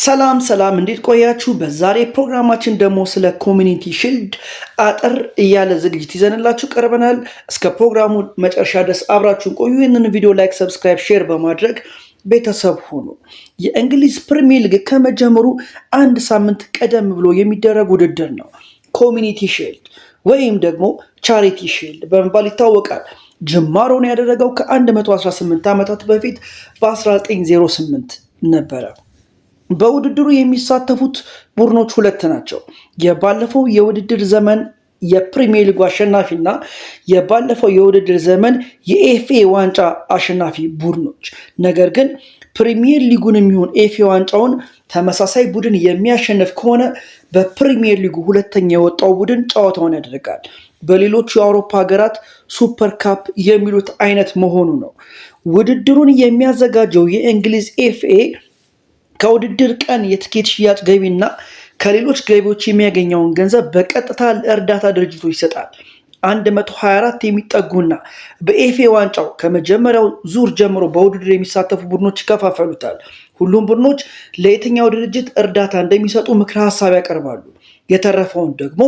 ሰላም እንዴት ቆያችሁ? በዛሬ ፕሮግራማችን ደግሞ ስለ ኮሚኒቲ ሺልድ አጠር እያለ ዝግጅት ይዘንላችሁ ቀርበናል። እስከ ፕሮግራሙ መጨረሻ ድረስ አብራችሁን ቆዩ። ይህንን ቪዲዮ ላይክ፣ ሰብስክራይብ፣ ሼር በማድረግ ቤተሰብ ሁኑ። የእንግሊዝ ፕሪሚየር ሊግ ከመጀመሩ አንድ ሳምንት ቀደም ብሎ የሚደረግ ውድድር ነው። ኮሚኒቲ ሺልድ ወይም ደግሞ ቻሪቲ ሺልድ በመባል ይታወቃል። ጅማሮን ያደረገው ከ118 ዓመታት በፊት በ1908 ነበረ። በውድድሩ የሚሳተፉት ቡድኖች ሁለት ናቸው። የባለፈው የውድድር ዘመን የፕሪሚየር ሊጉ አሸናፊና የባለፈው የውድድር ዘመን የኤፍኤ ዋንጫ አሸናፊ ቡድኖች። ነገር ግን ፕሪሚየር ሊጉን የሚሆን ኤፍኤ ዋንጫውን ተመሳሳይ ቡድን የሚያሸንፍ ከሆነ በፕሪሚየር ሊጉ ሁለተኛ የወጣው ቡድን ጨዋታውን ያደርጋል። በሌሎቹ የአውሮፓ ሀገራት ሱፐር ካፕ የሚሉት አይነት መሆኑ ነው። ውድድሩን የሚያዘጋጀው የእንግሊዝ ኤፍኤ ከውድድር ቀን የትኬት ሽያጭ ገቢና ከሌሎች ገቢዎች የሚያገኘውን ገንዘብ በቀጥታ ለእርዳታ ድርጅቶች ይሰጣል። 124 የሚጠጉና በኤፍኤ ዋንጫው ከመጀመሪያው ዙር ጀምሮ በውድድር የሚሳተፉ ቡድኖች ይከፋፈሉታል። ሁሉም ቡድኖች ለየትኛው ድርጅት እርዳታ እንደሚሰጡ ምክረ ሀሳብ ያቀርባሉ። የተረፈውን ደግሞ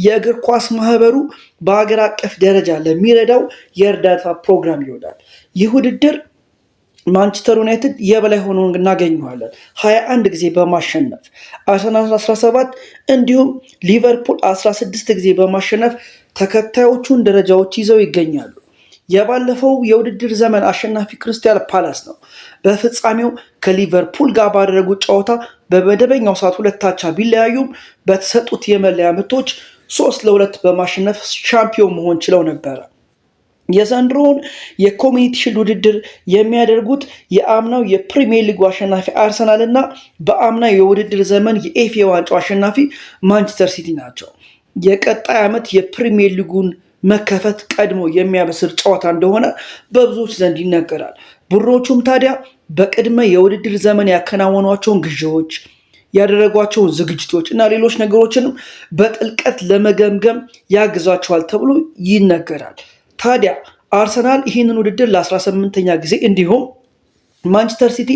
የእግር ኳስ ማህበሩ በሀገር አቀፍ ደረጃ ለሚረዳው የእርዳታ ፕሮግራም ይሆናል። ይህ ውድድር ማንቸስተር ዩናይትድ የበላይ ሆኖ እናገኘዋለን 21 ጊዜ በማሸነፍ አርሰናል 17 እንዲሁም ሊቨርፑል 16 ጊዜ በማሸነፍ ተከታዮቹን ደረጃዎች ይዘው ይገኛሉ። የባለፈው የውድድር ዘመን አሸናፊ ክሪስታል ፓላስ ነው። በፍጻሜው ከሊቨርፑል ጋር ባደረጉት ጨዋታ በመደበኛው ሰዓት 2 አቻ ቢለያዩም በተሰጡት የመለያ ምቶች 3-2 በማሸነፍ ሻምፒዮን መሆን ችለው ነበረ። የዘንድሮውን የኮሚኒቲ ሺልድ ውድድር የሚያደርጉት የአምናው የፕሪሚየር ሊጉ አሸናፊ አርሰናል እና በአምናው የውድድር ዘመን የኤፍኤ ዋንጫው አሸናፊ ማንቸስተር ሲቲ ናቸው። የቀጣይ ዓመት የፕሪሚየር ሊጉን መከፈት ቀድሞ የሚያበስር ጨዋታ እንደሆነ በብዙዎች ዘንድ ይነገራል። ቡድኖቹም ታዲያ በቅድመ የውድድር ዘመን ያከናወኗቸውን ግዢዎች፣ ያደረጓቸውን ዝግጅቶች እና ሌሎች ነገሮችንም በጥልቀት ለመገምገም ያግዛቸዋል ተብሎ ይነገራል። ታዲያ አርሰናል ይህንን ውድድር ለ18ኛ ጊዜ እንዲሁም ማንቸስተር ሲቲ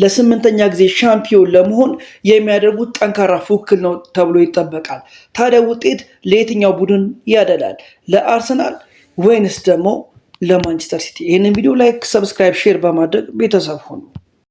ለ8ኛ ጊዜ ሻምፒዮን ለመሆን የሚያደርጉት ጠንካራ ፉክክር ነው ተብሎ ይጠበቃል። ታዲያ ውጤት ለየትኛው ቡድን ያደላል? ለአርሰናል ወይንስ ደግሞ ለማንቸስተር ሲቲ? ይህንን ቪዲዮ ላይክ፣ ሰብስክራይብ፣ ሼር በማድረግ ቤተሰብ ሁኑ።